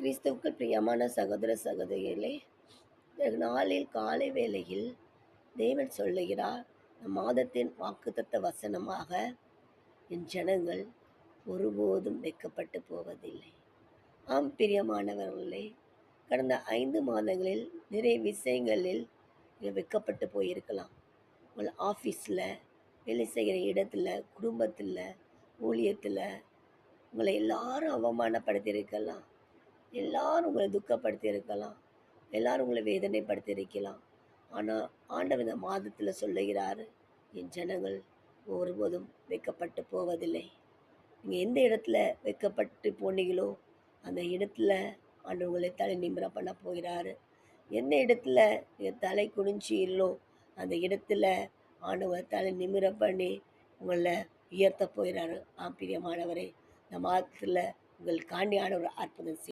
கிறிஸ்துவுக்குள் பிரியமான சகோதர சகோதரிகளே, இந்த நாளில் காலை வேளையில் தேவன் சொல்லுகிறார், மாதத்தின் வாக்குத்தத்த வசனமாக, என் ஜனங்கள் ஒருபோதும் வெட்கப்பட்டு போவதில்லை. ஆம் பிரியமானவர்களே, கடந்த 5 மாதங்களில் நிறைய விஷயங்களில் நீங்கள் வெட்கப்பட்டு போயிருக்கலாம். உங்கள் ஆஃபீஸில், வேலை செய்கிற இடத்துல, குடும்பத்தில், ஊழியத்தில் உங்களை எல்லாரும் அவமானப்படுத்தியிருக்கலாம். எல்லாரும் உங்களை துக்கப்படுத்தி இருக்கலாம். எல்லாரும் உங்களை வேதனைப்படுத்தி இருக்கலாம். ஆனால் ஆண்டவர் இந்த மாதத்தில் சொல்லுகிறார், என் ஜனங்கள் ஒருபோதும் வெட்கப்பட்டு போவதில்லை. நீங்கள் எந்த இடத்துல வெட்கப்பட்டு போனீங்களோ அந்த இடத்துல ஆண்டவர் உங்களை தலை நிமிர பண்ண போகிறாரு. எந்த இடத்துல நீங்கள் தலை குனிஞ்சீங்களோ அந்த இடத்துல ஆண்டவர் தலை நிமிர பண்ணி உங்களை உயர்த்த போகிறாரு. பிரியமானவரே, இந்த மாதத்தில் உங்கள் காண்டியான ஒரு அற்புதம்